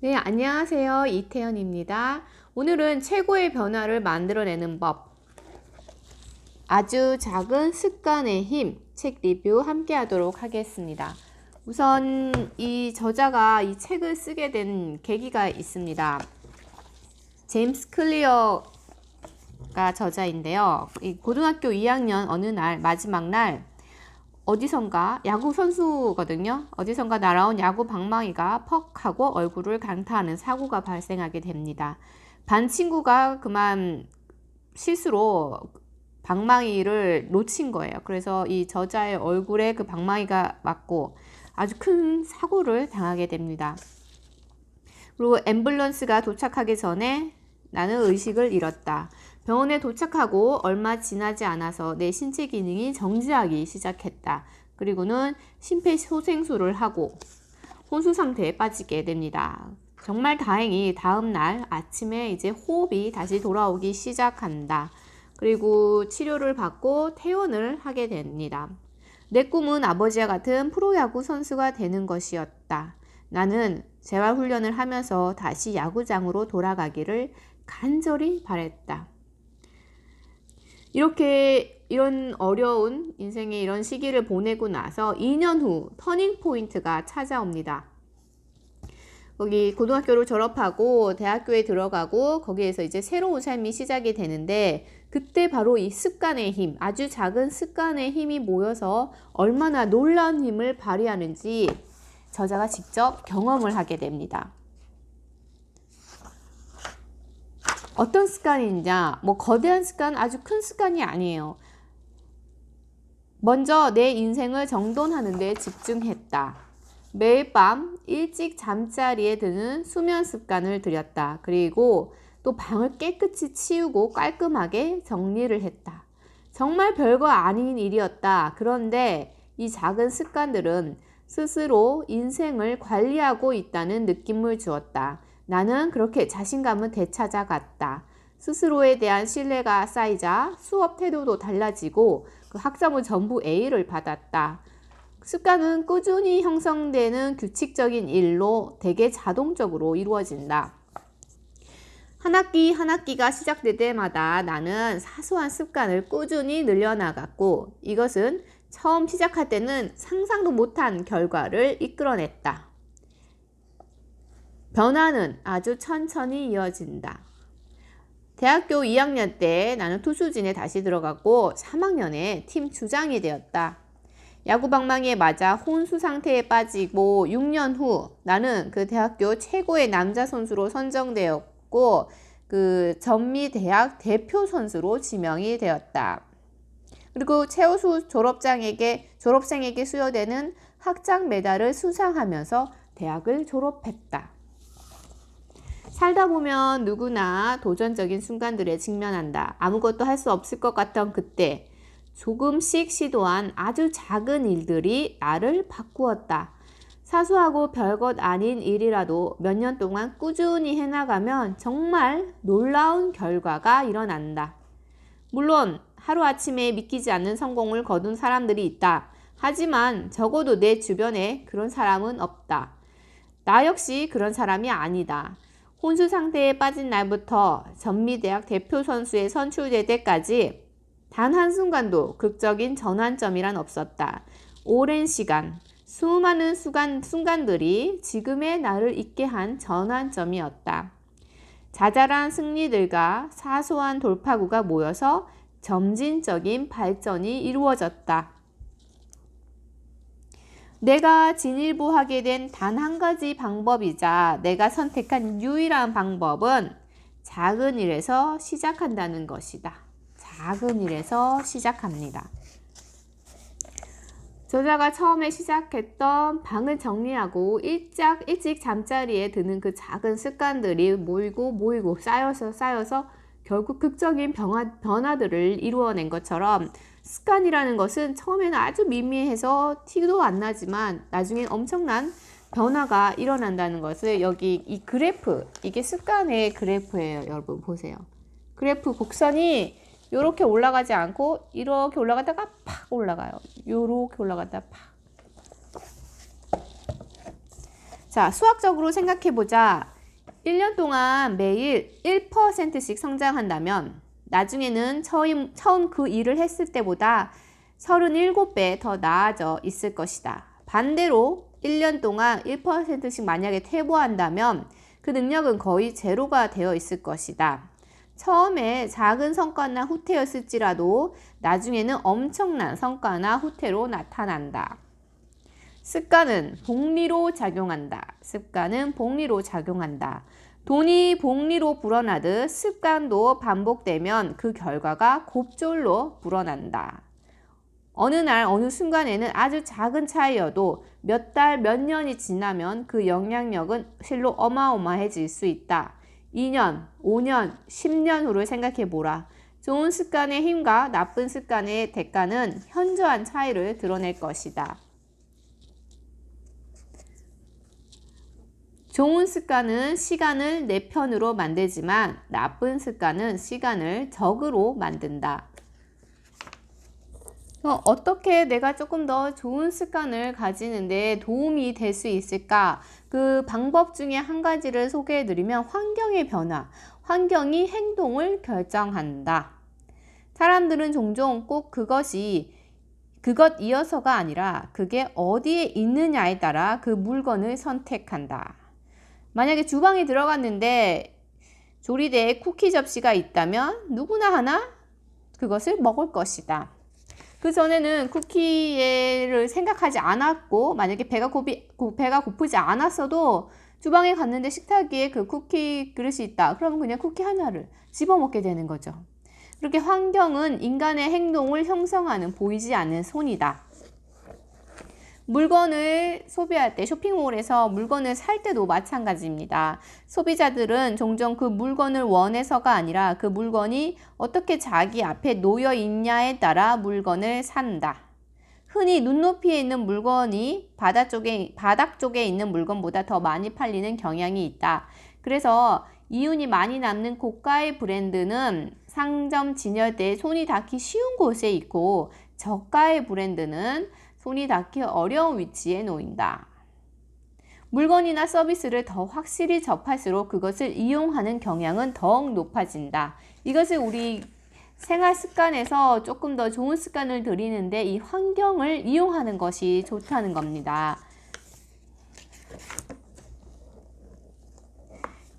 네, 안녕하세요. 이태현입니다. 오늘은 최고의 변화를 만들어내는 법, 아주 작은 습관의 힘, 책 리뷰 함께 하도록 하겠습니다. 우선 이 저자가 이 책을 쓰게 된 계기가 있습니다. 제임스 클리어가 저자인데요. 이 고등학교 2학년 어느 날, 마지막 날, 어디선가 야구 선수거든요. 어디선가 날아온 야구 방망이가 퍽 하고 얼굴을 강타하는 사고가 발생하게 됩니다. 반 친구가 그만 실수로 방망이를 놓친 거예요. 그래서 이 저자의 얼굴에 그 방망이가 맞고 아주 큰 사고를 당하게 됩니다. 그리고 앰뷸런스가 도착하기 전에 나는 의식을 잃었다. 병원에 도착하고 얼마 지나지 않아서 내 신체 기능이 정지하기 시작했다. 그리고는 심폐소생술을 하고 혼수 상태에 빠지게 됩니다. 정말 다행히 다음 날 아침에 이제 호흡이 다시 돌아오기 시작한다. 그리고 치료를 받고 퇴원을 하게 됩니다. 내 꿈은 아버지와 같은 프로야구 선수가 되는 것이었다. 나는 재활훈련을 하면서 다시 야구장으로 돌아가기를 간절히 바랬다. 이런 어려운 인생의 이런 시기를 보내고 나서 2년 후 터닝 포인트가 찾아옵니다. 거기 고등학교를 졸업하고 대학교에 들어가고 거기에서 이제 새로운 삶이 시작이 되는데 그때 바로 이 습관의 힘, 아주 작은 습관의 힘이 모여서 얼마나 놀라운 힘을 발휘하는지 저자가 직접 경험을 하게 됩니다. 어떤 습관이냐, 거대한 습관, 아주 큰 습관이 아니에요. 먼저 내 인생을 정돈하는 데 집중했다. 매일 밤 일찍 잠자리에 드는 수면 습관을 들였다. 그리고 또 방을 깨끗이 치우고 깔끔하게 정리를 했다. 정말 별거 아닌 일이었다. 그런데 이 작은 습관들은 스스로 인생을 관리하고 있다는 느낌을 주었다. 나는 그렇게 자신감을 되찾아갔다. 스스로에 대한 신뢰가 쌓이자 수업 태도도 달라지고 그 학점은 전부 A를 받았다. 습관은 꾸준히 형성되는 규칙적인 일로 대개 자동적으로 이루어진다. 한 학기 한 학기가 시작될 때마다 나는 사소한 습관을 꾸준히 늘려나갔고 이것은 처음 시작할 때는 상상도 못한 결과를 이끌어냈다. 변화는 아주 천천히 이어진다. 대학교 2학년 때 나는 투수진에 다시 들어갔고 3학년에 팀 주장이 되었다. 야구 방망이에 맞아 혼수 상태에 빠지고 6년 후 나는 그 대학교 최고의 남자 선수로 선정되었고 그 전미대학 대표 선수로 지명이 되었다. 그리고 최우수 졸업생에게 수여되는 학장 메달을 수상하면서 대학을 졸업했다. 살다 보면 누구나 도전적인 순간들에 직면한다. 아무것도 할 수 없을 것 같던 그때 조금씩 시도한 아주 작은 일들이 나를 바꾸었다. 사소하고 별것 아닌 일이라도 몇 년 동안 꾸준히 해나가면 정말 놀라운 결과가 일어난다. 물론 하루아침에 믿기지 않는 성공을 거둔 사람들이 있다. 하지만 적어도 내 주변에 그런 사람은 없다. 나 역시 그런 사람이 아니다. 혼수 상태에 빠진 날부터 전미대학 대표 선수에 선출될 때까지 단 한순간도 극적인 전환점이란 없었다. 오랜 시간, 수많은 순간들이 지금의 나를 있게 한 전환점이었다. 자잘한 승리들과 사소한 돌파구가 모여서 점진적인 발전이 이루어졌다. 내가 진일보하게 된 단 한 가지 방법이자 내가 선택한 유일한 방법은 작은 일에서 시작한다는 것이다. 작은 일에서 시작합니다. 저자가 처음에 시작했던 방을 정리하고 일찍 잠자리에 드는 그 작은 습관들이 모이고 쌓여서 결국 극적인 변화들을 이루어낸 것처럼 습관이라는 것은 처음에는 아주 미미해서 티도 안 나지만 나중엔 엄청난 변화가 일어난다는 것을 여기 이 그래프, 이게 습관의 그래프예요. 여러분 보세요. 그래프 곡선이 이렇게 올라가지 않고 이렇게 올라가다가 팍 올라가요. 이렇게 올라가다가 팍. 자, 수학적으로 생각해보자. 1년 동안 매일 1%씩 성장한다면 나중에는 처음 그 일을 했을 때보다 37배 더 나아져 있을 것이다. 반대로 1년 동안 1%씩 만약에 퇴보한다면 그 능력은 거의 제로가 되어 있을 것이다. 처음에 작은 성과나 후퇴였을지라도 나중에는 엄청난 성과나 후퇴로 나타난다. 습관은 복리로 작용한다. 습관은 복리로 작용한다. 돈이 복리로 불어나듯 습관도 반복되면 그 결과가 곱절로 불어난다. 어느 날 어느 순간에는 아주 작은 차이여도 몇 달, 몇 년이 지나면 그 영향력은 실로 어마어마해질 수 있다. 2년, 5년, 10년 후를 생각해보라. 좋은 습관의 힘과 나쁜 습관의 대가는 현저한 차이를 드러낼 것이다. 좋은 습관은 시간을 내 편으로 만들지만 나쁜 습관은 시간을 적으로 만든다. 어떻게 내가 조금 더 좋은 습관을 가지는데 도움이 될 수 있을까? 그 방법 중에 한 가지를 소개해 드리면 환경의 변화, 환경이 행동을 결정한다. 사람들은 종종 꼭 그것이어서가 아니라 그게 어디에 있느냐에 따라 그 물건을 선택한다. 만약에 주방에 들어갔는데 조리대에 쿠키 접시가 있다면 누구나 하나 그것을 먹을 것이다. 그 전에는 쿠키를 생각하지 않았고 만약에 배가 고프지 않았어도 주방에 갔는데 식탁 위에 그 쿠키 그릇이 있다. 그러면 그냥 쿠키 하나를 집어먹게 되는 거죠. 그렇게 환경은 인간의 행동을 형성하는 보이지 않는 손이다. 물건을 소비할 때 쇼핑몰에서 물건을 살 때도 마찬가지입니다. 소비자들은 종종 그 물건을 원해서가 아니라 그 물건이 어떻게 자기 앞에 놓여 있냐에 따라 물건을 산다. 흔히 눈높이에 있는 물건이 바닥 쪽에 있는 물건보다 더 많이 팔리는 경향이 있다. 그래서 이윤이 많이 남는 고가의 브랜드는 상점 진열대에 손이 닿기 쉬운 곳에 있고 저가의 브랜드는 손이 닿기 어려운 위치에 놓인다. 물건이나 서비스를 더 확실히 접할수록 그것을 이용하는 경향은 더욱 높아진다. 이것을 우리 생활 습관에서 조금 더 좋은 습관을 들이는데 이 환경을 이용하는 것이 좋다는 겁니다.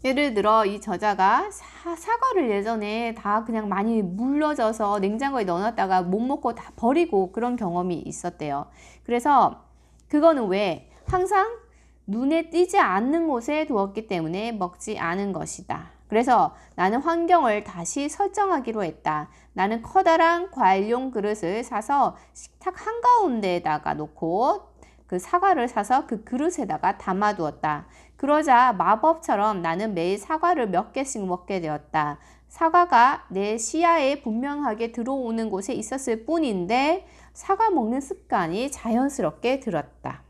예를 들어 이 저자가 사과를 예전에 다 그냥 많이 물러져서 냉장고에 넣어놨다가 못 먹고 다 버리고 그런 경험이 있었대요. 그래서 그거는 왜? 항상 눈에 띄지 않는 곳에 두었기 때문에 먹지 않은 것이다. 그래서 나는 환경을 다시 설정하기로 했다. 나는 커다란 과일용 그릇을 사서 식탁 한가운데에다가 놓고 그 사과를 사서 그 그릇에다가 담아두었다. 그러자 마법처럼 나는 매일 사과를 몇 개씩 먹게 되었다. 사과가 내 시야에 분명하게 들어오는 곳에 있었을 뿐인데 사과 먹는 습관이 자연스럽게 들었다.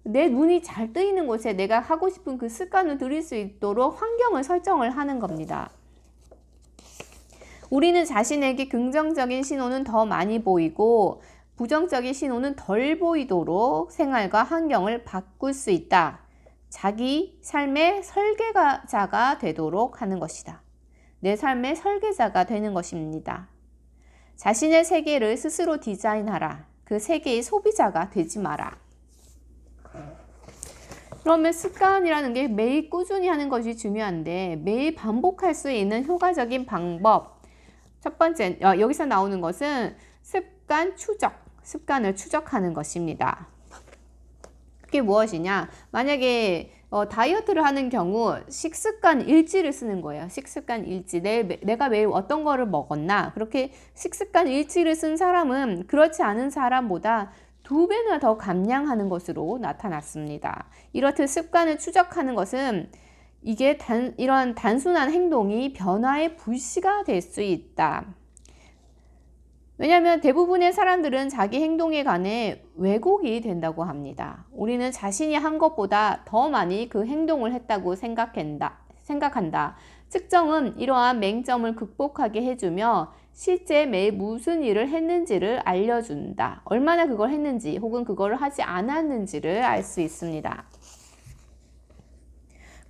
내 눈이 잘 뜨이는 곳에 내가 하고 싶은 그 습관을 들일 수 있도록 환경을 설정을 하는 겁니다. 우리는 자신에게 긍정적인 신호는 더 많이 보이고 부정적인 신호는 덜 보이도록 생활과 환경을 바꿀 수 있다. 자기 삶의 설계자가 되도록 하는 것이다. 내 삶의 설계자가 되는 것입니다. 자신의 세계를 스스로 디자인하라. 그 세계의 소비자가 되지 마라. 그러면 습관이라는 게 매일 꾸준히 하는 것이 중요한데 매일 반복할 수 있는 효과적인 방법. 첫 번째, 여기서 나오는 것은 습관 추적, 습관을 추적하는 것입니다. 그게 무엇이냐? 만약에 다이어트를 하는 경우 식습관 일지를 쓰는 거예요. 식습관 일지. 내가 매일 어떤 거를 먹었나? 그렇게 식습관 일지를 쓴 사람은 그렇지 않은 사람보다 2배나 더 감량하는 것으로 나타났습니다. 이렇듯 습관을 추적하는 것은 이게 이런 단순한 행동이 변화의 불씨가 될 수 있다. 왜냐하면 대부분의 사람들은 자기 행동에 관해 왜곡이 된다고 합니다. 우리는 자신이 한 것보다 더 많이 그 행동을 했다고 생각한다. 측정은 이러한 맹점을 극복하게 해주며 실제 매일 무슨 일을 했는지를 알려준다. 얼마나 그걸 했는지 혹은 그걸 하지 않았는지를 알 수 있습니다.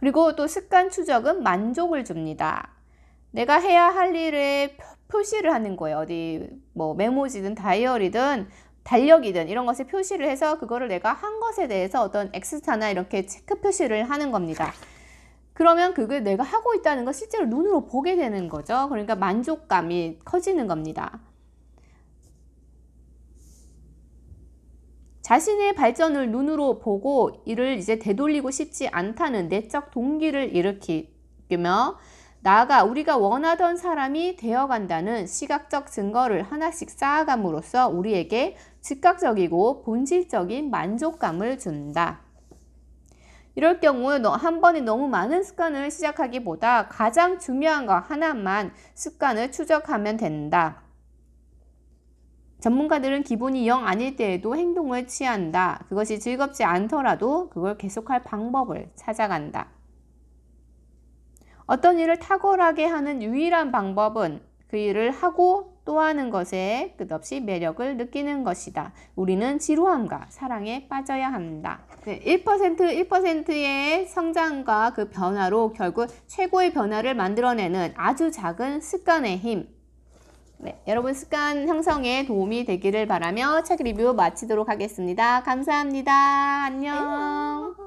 그리고 또 습관 추적은 만족을 줍니다. 내가 해야 할 일에 표시를 하는 거예요. 어디 뭐 메모지든 다이어리든 달력이든 이런 것에 표시를 해서 그거를 내가 한 것에 대해서 어떤 엑스트라나 이렇게 체크 표시를 하는 겁니다. 그러면 그게 내가 하고 있다는 걸 실제로 눈으로 보게 되는 거죠. 그러니까 만족감이 커지는 겁니다. 자신의 발전을 눈으로 보고 이를 이제 되돌리고 싶지 않다는 내적 동기를 일으키며 나아가 우리가 원하던 사람이 되어간다는 시각적 증거를 하나씩 쌓아감으로써 우리에게 즉각적이고 본질적인 만족감을 준다. 이럴 경우 한 번에 너무 많은 습관을 시작하기보다 가장 중요한 거 하나만 습관을 추적하면 된다. 전문가들은 기분이 영 아닐 때에도 행동을 취한다. 그것이 즐겁지 않더라도 그걸 계속할 방법을 찾아간다. 어떤 일을 탁월하게 하는 유일한 방법은 그 일을 하고 또 하는 것에 끝없이 매력을 느끼는 것이다. 우리는 지루함과 사랑에 빠져야 한다. 1%의 성장과 그 변화로 결국 최고의 변화를 만들어내는 아주 작은 습관의 힘. 여러분 습관 형성에 도움이 되기를 바라며 책 리뷰 마치도록 하겠습니다. 감사합니다. 안녕.